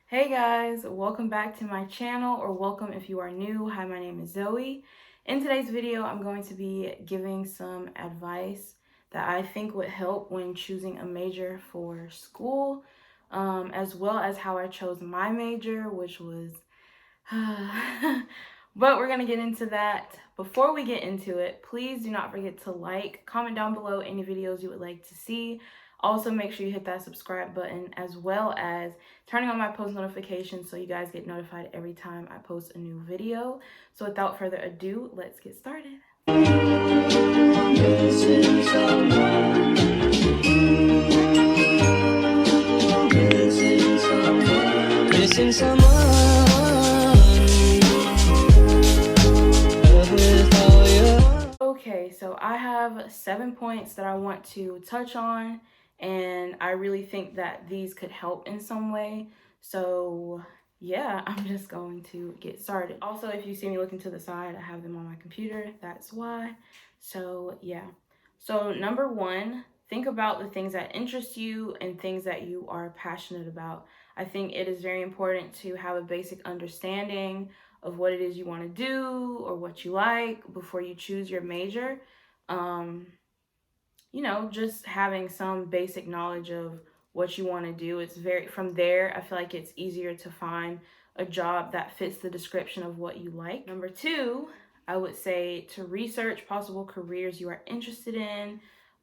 Hey guys, welcome back to my channel, or welcome if you are new. Hi, my name is Zoe. In today's video, I'm going to be giving some advice that I think would help when choosing a major for school, as well as how I chose my major, which was but we're going to get into that. Before we get into it, please do not forget to comment down below any videos you would like to see. Also, make sure you hit that subscribe button, as well as turning on my post notifications so you guys get notified every time I post a new video. So without further ado, let's get started. Missing someone. Missing someone. Okay, so I have 7 points that I want to touch on, and I really think that these could help in some way. So yeah, I'm just going to get started. Also, if you see me looking to the side, I have them on my computer. That's why. So yeah. So number one, think about the things that interest you and things that you are passionate about. I think it is very important to have a basic understanding of what it is you want to do or what you like before you choose your major. Um, just having some basic knowledge of what you want to do. From there, I feel like it's easier to find a job that fits the description of what you like. Number two, I would say to research possible careers you are interested in.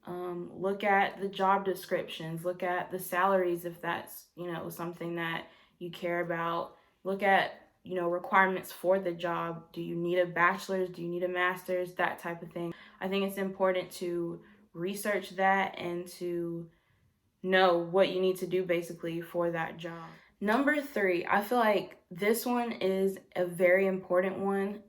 Look at the job descriptions, look at the salaries if that's, something that you care about. Look at, requirements for the job. Do you need a bachelor's? Do you need a master's? That type of thing. I think it's important to research that and to know what you need to do basically for that job. Number three, I feel like this one is a very important one.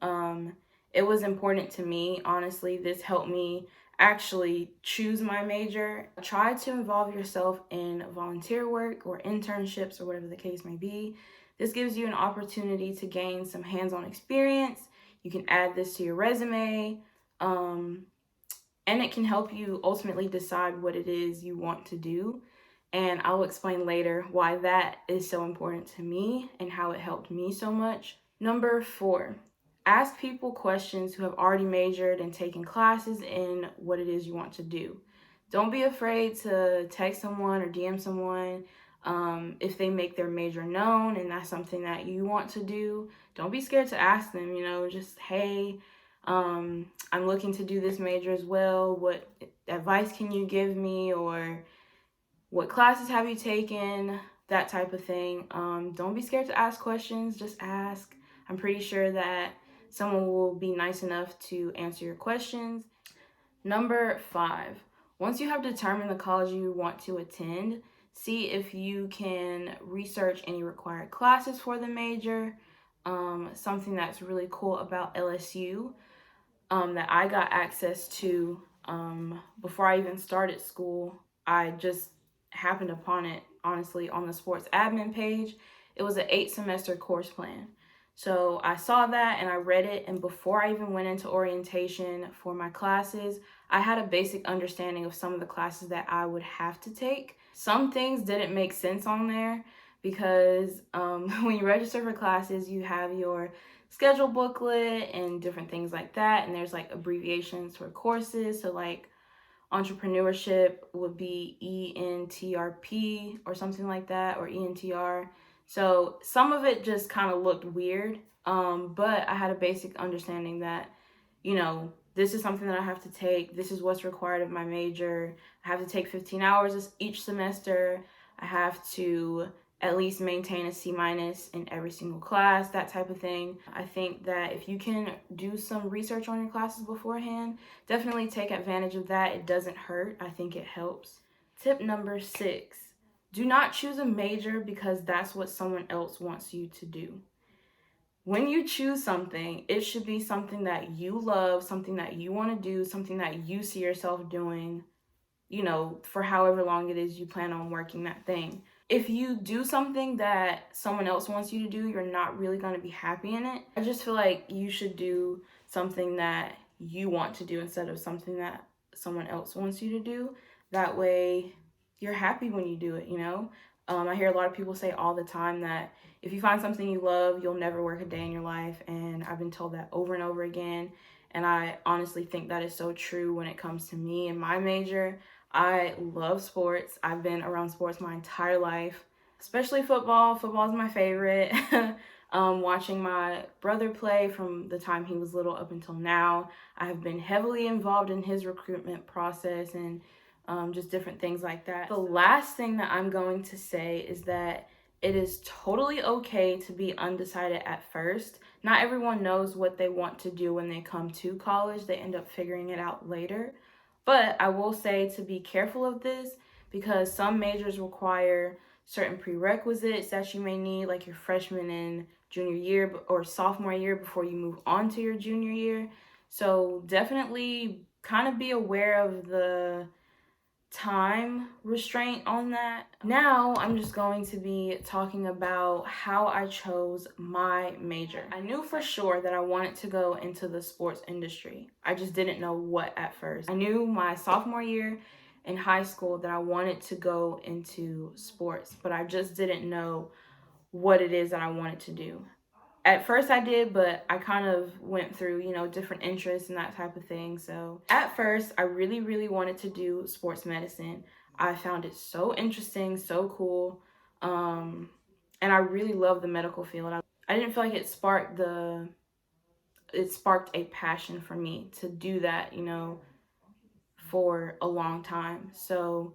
It was important to me, honestly. This helped me actually choose my major. Try to involve yourself in volunteer work or internships or whatever the case may be. This gives you an opportunity to gain some hands-on experience. You can add this to your resume. And it can help you ultimately decide what it is you want to do. And I'll explain later why that is so important to me and how it helped me so much. Number four, ask people questions who have already majored and taken classes in what it is you want to do. Don't be afraid to text someone or DM someone if they make their major known and that's something that you want to do. Don't be scared to ask them, just, hey, I'm looking to do this major as well. What advice can you give me? Or what classes have you taken? That type of thing. Don't be scared to ask questions. Just ask. I'm pretty sure that someone will be nice enough to answer your questions. Number five, once you have determined the college you want to attend, see if you can research any required classes for the major. Something that's really cool about LSU that I got access to before I even started school. I just happened upon it, honestly, on the sports admin page. It was an 8-semester course plan. So I saw that and I read it, and before I even went into orientation for my classes, I had a basic understanding of some of the classes that I would have to take. Some things didn't make sense on there because when you register for classes, you have your schedule booklet and different things like that, and there's like abbreviations for courses. So like entrepreneurship would be ENTRP or something like that, or ENTR. So some of it just kind of looked weird, but I had a basic understanding that, this is something that I have to take. This is what's required of my major. I have to take 15 hours each semester. I have to at least maintain a C- in every single class, that type of thing. I think that if you can do some research on your classes beforehand, definitely take advantage of that. It doesn't hurt. I think it helps. Tip number 6, do not choose a major because that's what someone else wants you to do. When you choose something, it should be something that you love, something that you want to do, something that you see yourself doing, for however long it is you plan on working that thing. If you do something that someone else wants you to do, you're not really going to be happy in it. I just feel like you should do something that you want to do instead of something that someone else wants you to do. That way you're happy when you do it, I hear a lot of people say all the time that if you find something you love, you'll never work a day in your life. And I've been told that over and over again. And I honestly think that is so true when it comes to me and my major. I love sports. I've been around sports my entire life, especially football. Football is my favorite. Watching my brother play from the time he was little up until now, I have been heavily involved in his recruitment process and just different things like that. The last thing that I'm going to say is that it is totally okay to be undecided at first. Not everyone knows what they want to do when they come to college. They end up figuring it out later. But I will say to be careful of this because some majors require certain prerequisites that you may need, like your freshman and junior year or sophomore year before you move on to your junior year. So definitely kind of be aware of the time restraint on that. Now I'm just going to be talking about how I chose my major. I knew for sure that I wanted to go into the sports industry. I just didn't know what at first. I knew my sophomore year in high school that I wanted to go into sports, but I just didn't know what it is that I wanted to do. At first I did, but I kind of went through, different interests and that type of thing. So at first I really, really wanted to do sports medicine. I found it so interesting, so cool. And I really love the medical field. I didn't feel like it sparked a passion for me to do that, for a long time. So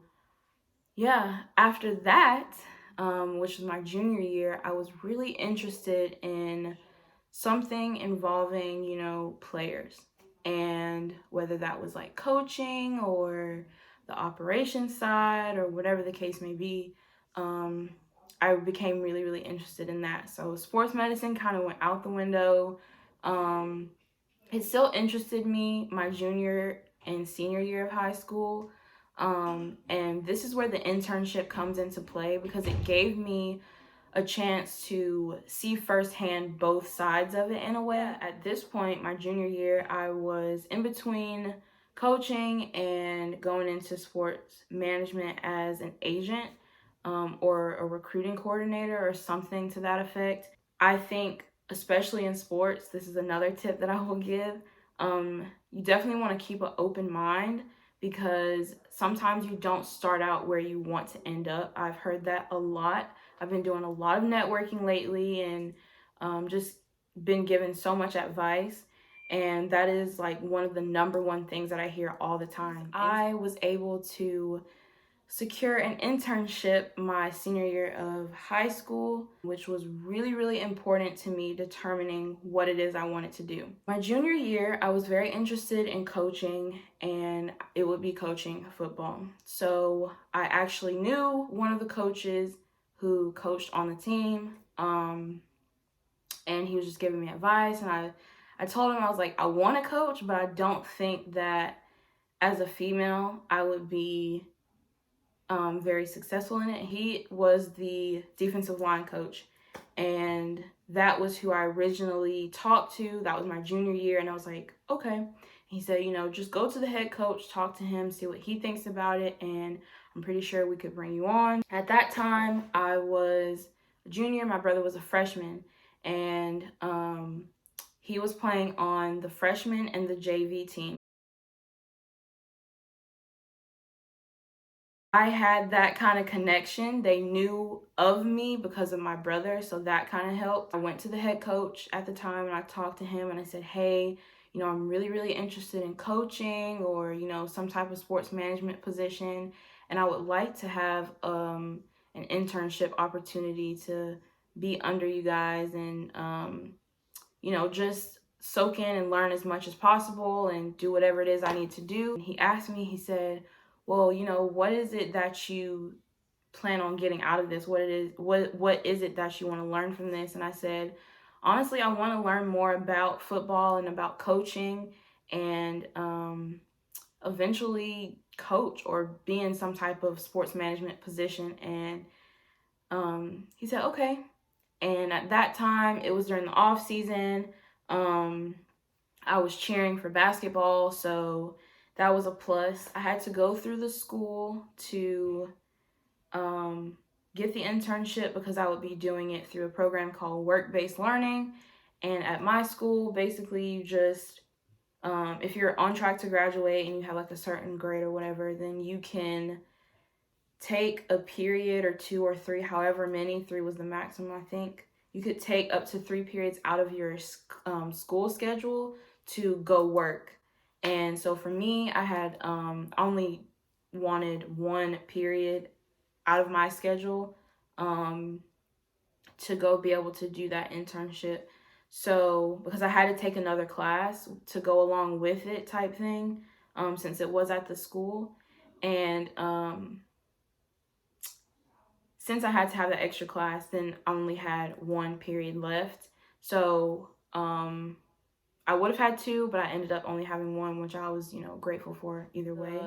yeah, after that, which was my junior year, I was really interested in something involving, players. And whether that was like coaching or the operations side or whatever the case may be, I became really, really interested in that. So sports medicine kind of went out the window. Um, it still interested me my junior and senior year of high school. And this is where the internship comes into play because it gave me a chance to see firsthand both sides of it in a way. At this point, my junior year, I was in between coaching and going into sports management as an agent or a recruiting coordinator or something to that effect. I think, especially in sports, this is another tip that I will give. You definitely want to keep an open mind because sometimes you don't start out where you want to end up. I've heard that a lot. I've been doing a lot of networking lately and just been given so much advice. And that is like one of the number one things that I hear all the time. I was able to secure an internship my senior year of high school, which was really, really important to me determining what it is I wanted to do. My junior year, I was very interested in coaching, and it would be coaching football. So I actually knew one of the coaches who coached on the team, and he was just giving me advice, and I told him, I was like, I want to coach, but I don't think that as a female I would be very successful in it. He was the defensive line coach, and that was who I originally talked to. That was my junior year, and I was like, okay. He said, just go to the head coach, talk to him, see what he thinks about it, and I'm pretty sure we could bring you on. At that time, I was a junior, my brother was a freshman, and he was playing on the freshman and the JV team. I had that kind of connection. They knew of me because of my brother, so that kind of helped. I went to the head coach at the time and I talked to him and I said, hey, I'm really, really interested in coaching or, some type of sports management position. And I would like to have an internship opportunity to be under you guys and, just soak in and learn as much as possible and do whatever it is I need to do. And he asked me, he said, well, what is it that you plan on getting out of this? What is it that you want to learn from this? And I said, honestly, I want to learn more about football and about coaching and eventually coach or be in some type of sports management position. And he said, okay. And at that time, it was during the off season. I was cheering for basketball, so that was a plus. I had to go through the school to get the internship because I would be doing it through a program called work-based learning. And at my school, basically, you just if you're on track to graduate and you have like a certain grade or whatever, then you can take a period or 2 or 3, however many. 3 was the maximum, I think. You could take up to 3 periods out of your school schedule to go work. And so for me, I had only wanted 1 period out of my schedule to go be able to do that internship. So because I had to take another class to go along with it type thing, since it was at the school. And since I had to have that extra class, then I only had 1 period left. So I would have had 2, but I ended up only having 1, which I was, grateful for either way.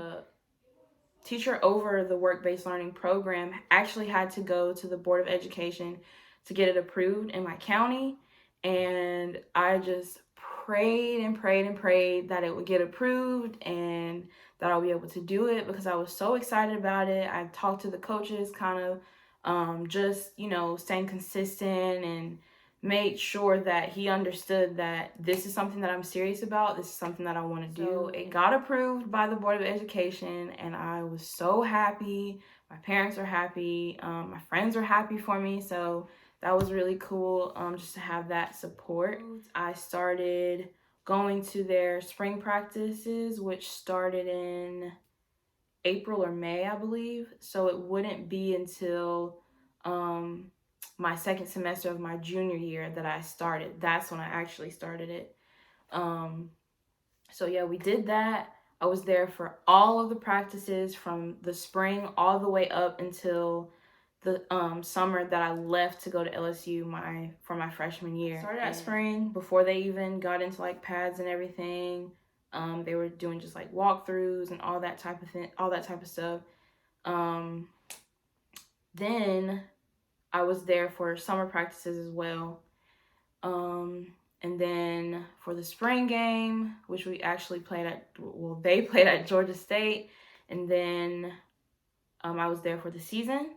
Teacher over the work-based learning program actually had to go to the Board of Education to get it approved in my county. And I just prayed and prayed and prayed that it would get approved and that I'll be able to do it because I was so excited about it. I talked to the coaches, kind of just, staying consistent and made sure that he understood that this is something that I'm serious about. This is something that I want to do. So it got approved by the Board of Education, and I was so happy. My parents are happy. My friends are happy for me. So that was really cool just to have that support. I started going to their spring practices, which started in April or May, I believe. So it wouldn't be until my second semester of my junior year that I started. That's when I actually started it. So yeah, we did that. I was there for all of the practices from the spring all the way up until the summer that I left to go to LSU for my freshman year. Started at spring before they even got into like pads and everything. They were doing just like walkthroughs and all that type of thing, all that type of stuff. Then I was there for summer practices as well. And then for the spring game, which we actually they played at Georgia State. And then I was there for the season.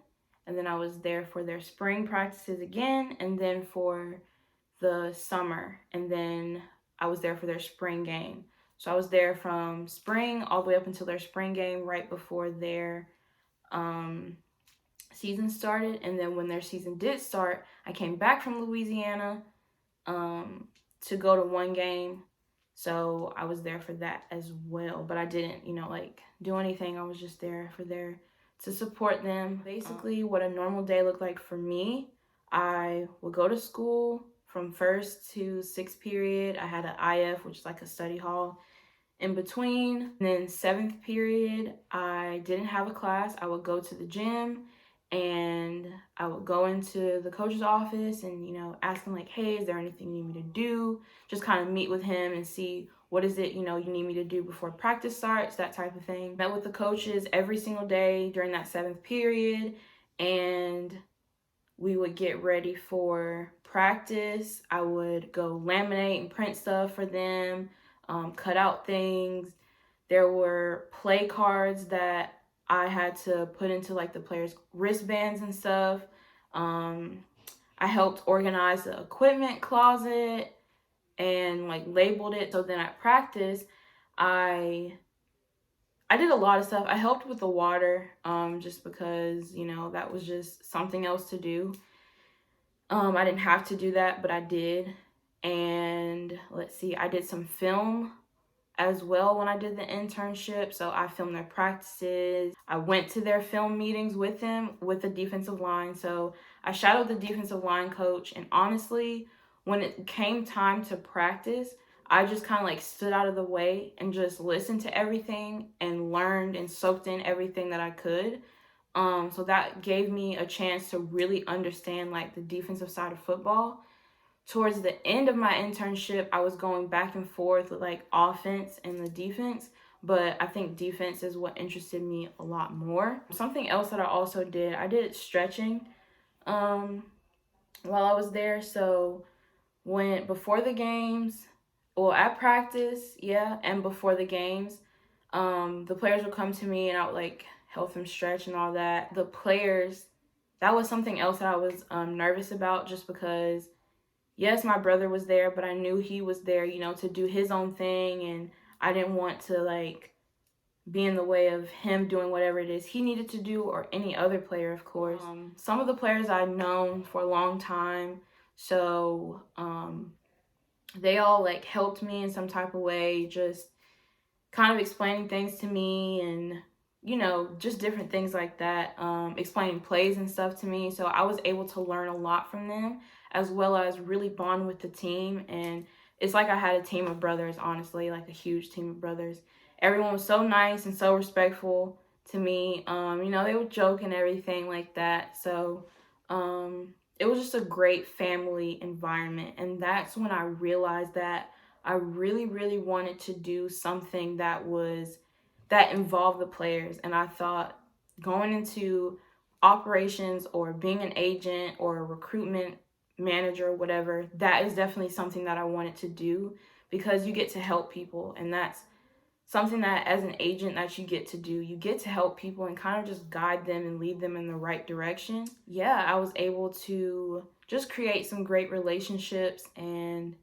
And then I was there for their spring practices again. And then for the summer. And then I was there for their spring game. So I was there from spring all the way up until their spring game right before their season started. And then when their season did start, I came back from Louisiana to go to one game. So I was there for that as well. But I didn't, do anything. I was just there to support them. Basically, what a normal day looked like for me, I would go to school from first to sixth period. I had an IF, which is like a study hall in between. And then seventh period, I didn't have a class. I would go to the gym and I would go into the coach's office and, ask him like, hey, is there anything you need me to do? Just kind of meet with him and see what is it, you need me to do before practice starts, that type of thing. Met with the coaches every single day during that seventh period, and we would get ready for practice. I would go laminate and print stuff for them, cut out things. There were play cards that I had to put into like the players' wristbands and stuff. I helped organize the equipment closet and like labeled it. So then at practice, I did a lot of stuff. I helped with the water, just because, that was just something else to do. I didn't have to do that, but I did. And let's see, I did some film as well when I did the internship. So I filmed their practices. I went to their film meetings with them, with the defensive line. So I shadowed the defensive line coach. And honestly, when it came time to practice, I just kind of like stood out of the way and just listened to everything and learned and soaked in everything that I could. So that gave me a chance to really understand like the defensive side of football. Towards the end of my internship, I was going back and forth with like offense and the defense, but I think defense is what interested me a lot more. Something else that I also did, I did stretching while I was there. So before the games, at practice, yeah, and before the games, the players would come to me and I would like help them stretch and all that. The players that was something else that I was nervous about, just because, yes, my brother was there, but I knew he was there, you know, to do his own thing, and I didn't want to like be in the way of him doing whatever it is he needed to do, or any other player, of course. Some of the players I've known for a long time, so they all like helped me in some type of way, just kind of explaining things to me, and you know, just different things like that, explaining plays and stuff to me. So I was able to learn a lot from them, as well as really bond with the team. And it's like I had a team of brothers, honestly, like a huge team of brothers. Everyone was so nice and so respectful to me. You know, they would joke and everything like that. So it was just a great family environment. And that's when I realized that I really, really wanted to do something that involved the players. And I thought going into operations, or being an agent or a recruitment manager, whatever, that is definitely something that I wanted to do, because you get to help people. And that's something that, as an agent, that you get to do. You get to help people and kind of just guide them and lead them in the right direction. Yeah, I was able to just create some great relationships, and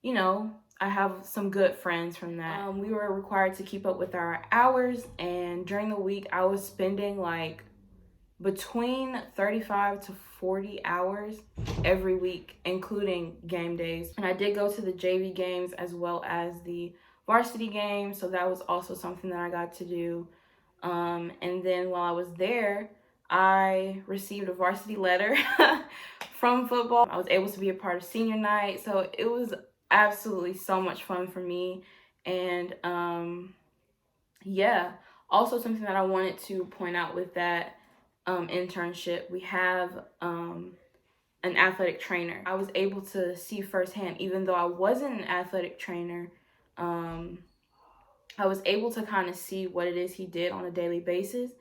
you know, I have some good friends from that. We were required to keep up with our hours, and during the week, I was spending like between 35 to 40 hours every week, including game days. And I did go to the JV games as well as the varsity games, so that was also something that I got to do. And then while I was there, I received a varsity letter from football. I was able to be a part of senior night, so it was absolutely so much fun for me. And yeah, also something that I wanted to point out with that internship, we have an athletic trainer. I was able to see firsthand, even though I wasn't an athletic trainer, I was able to kind of see what it is he did on a daily basis.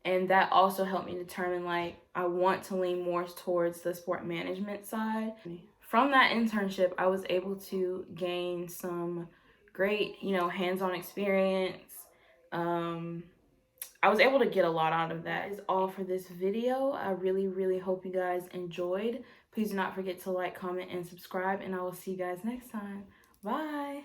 And that also helped me determine, like, I want to lean more towards the sport management side. From that internship, I was able to gain some great, you know, hands-on experience. I was able to get a lot out of that. That is all for this video. I really, really hope you guys enjoyed. Please do not forget to like, comment, and subscribe, and I will see you guys next time. Bye.